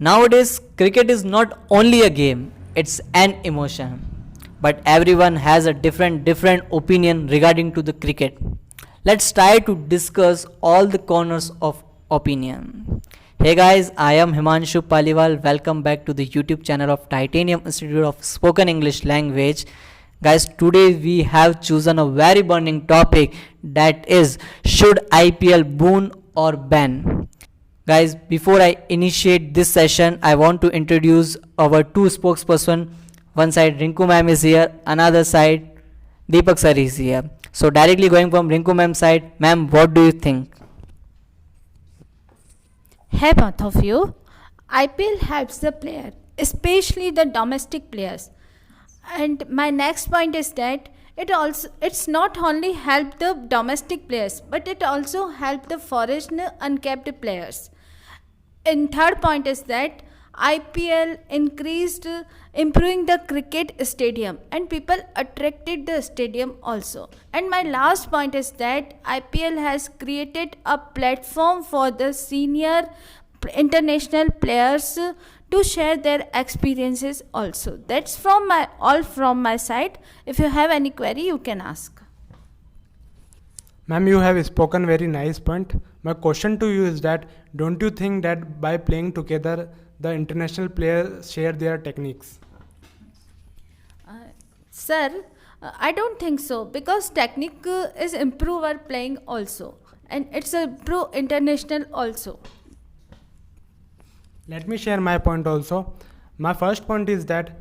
Nowadays, cricket is not only a game, it's an emotion. But everyone has a different opinion regarding to the cricket. Let's try to discuss all the corners of opinion. Hey guys, I am Himanshu Paliwal. Welcome back to the YouTube channel of Titanium Institute of Spoken English Language. Guys, today we have chosen a very burning topic, that is, should IPL Boon or Bane? Guys, before I initiate this session, I want to introduce our two spokesperson. One side Rinku ma'am is here, another side Deepak sir is here. So directly going from Rinku ma'am side, ma'am, what do you think? Hey both of you, IPL helps the player, especially the domestic players. And my next point is that it's not only help the domestic players, but it also help the foreign uncapped players. And third point is that IPL increased improving the cricket stadium, and people attracted the stadium also. And my last point is that IPL has created a platform for the senior international players to share their experiences also. That's from my side. If you have any query, you can ask. Ma'am, you have spoken very nice point. My question to you is that don't you think that by playing together the international players share their techniques? Sir, I don't think so, because technique is improve our playing also, and it's a pro international also. Let me share my point also. My first point is that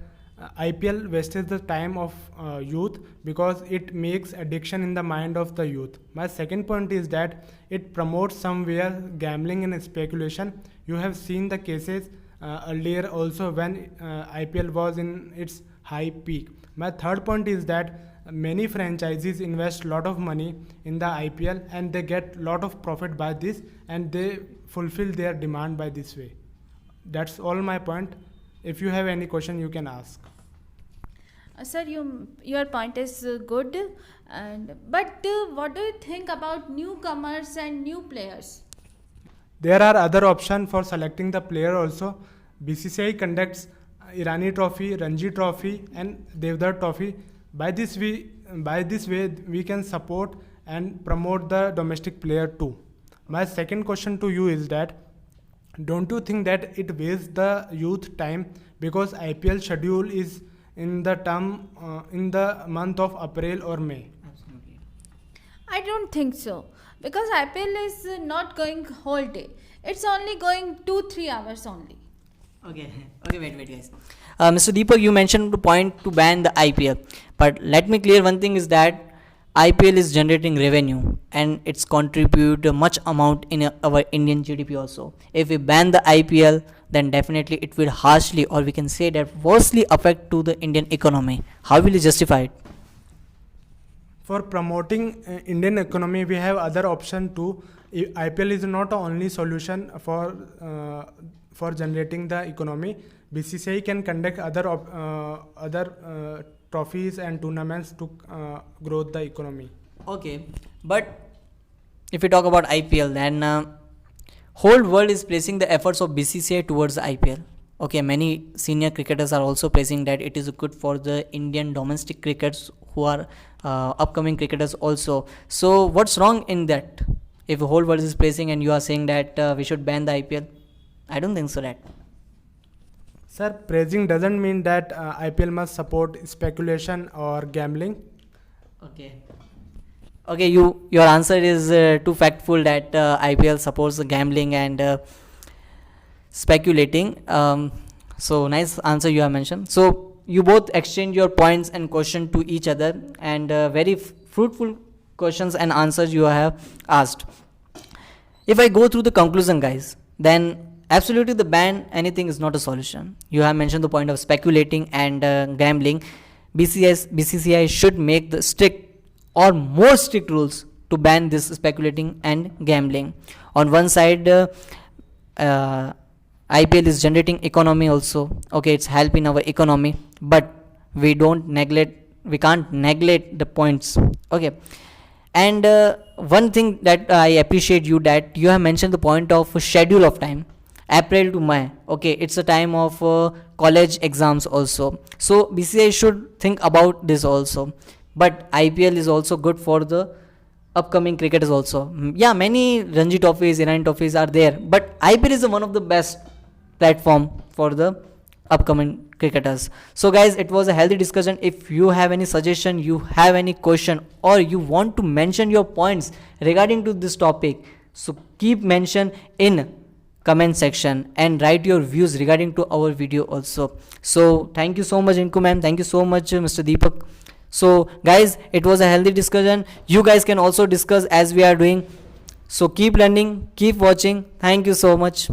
IPL wastes the time of youth because it makes addiction in the mind of the youth. My second point is that it promotes somewhere gambling and speculation. You have seen the cases earlier also when IPL was in its high peak. My third point is that many franchises invest lot of money in the IPL and they get lot of profit by this, and they fulfill their demand by this way. That's all my point. If you have any question, you can ask. Sir, your point is good, but what do you think about newcomers and new players? There are other options for selecting the player also. BCCI conducts Irani Trophy, Ranji Trophy, and Devdar Trophy. By this way, we can support and promote the domestic player too. My second question to you is that don't you think that it wastes the youth time, because IPL schedule is in the month of April or May? Absolutely. I don't think so, because IPL is not going whole day. It's only going 2-3 hours only. Okay, wait, guys. Mr. Deepak, you mentioned the point to ban the IPL, but let me clear one thing is that IPL is generating revenue and it's contribute a much amount in our Indian GDP also. If we ban the IPL, then definitely it will harshly, or we can say that worstly, affect to the Indian economy. How will you justify it? For promoting Indian economy, we have other option too. IPL is not the only solution for generating the economy. BCCI can conduct other trophies and tournaments to grow the economy. Okay, but if we talk about IPL, then whole world is placing the efforts of BCCI towards the IPL. Okay, many senior cricketers are also placing that it is good for the Indian domestic cricketers who are upcoming cricketers also. So what's wrong in that? If the whole world is placing and you are saying that we should ban the IPL, I don't think so that. Sir, praising doesn't mean that IPL must support speculation or gambling. Okay, your answer is too factful that IPL supports the gambling and speculating. So nice answer you have mentioned. So you both exchange your points and question to each other, and very fruitful questions and answers you have asked. If I go through the conclusion, guys, then absolutely the ban anything is not a solution. You have mentioned the point of speculating and gambling. BCCI should make the strict or more strict rules to ban this speculating and gambling. On one side, IPL is generating economy also. Okay, it's helping our economy, but we can't neglect the points. Okay, and one thing that I appreciate you, that you have mentioned the point of schedule of time. April to May. Okay, it's a time of college exams also. So BCCI should think about this also. But IPL is also good for the upcoming cricketers also. Yeah, many Ranji trophies, Iranian trophies are there, but IPL is one of the best platform for the upcoming cricketers. So guys, it was a healthy discussion. If you have any suggestion, you have any question, or you want to mention your points regarding to this topic, so keep mention in comment section and write your views regarding to our video also. So thank you so much Inku ma'am, thank you so much Mr. Deepak. So guys, it was a healthy discussion. You guys can also discuss as we are doing. So keep learning, keep watching. Thank you so much.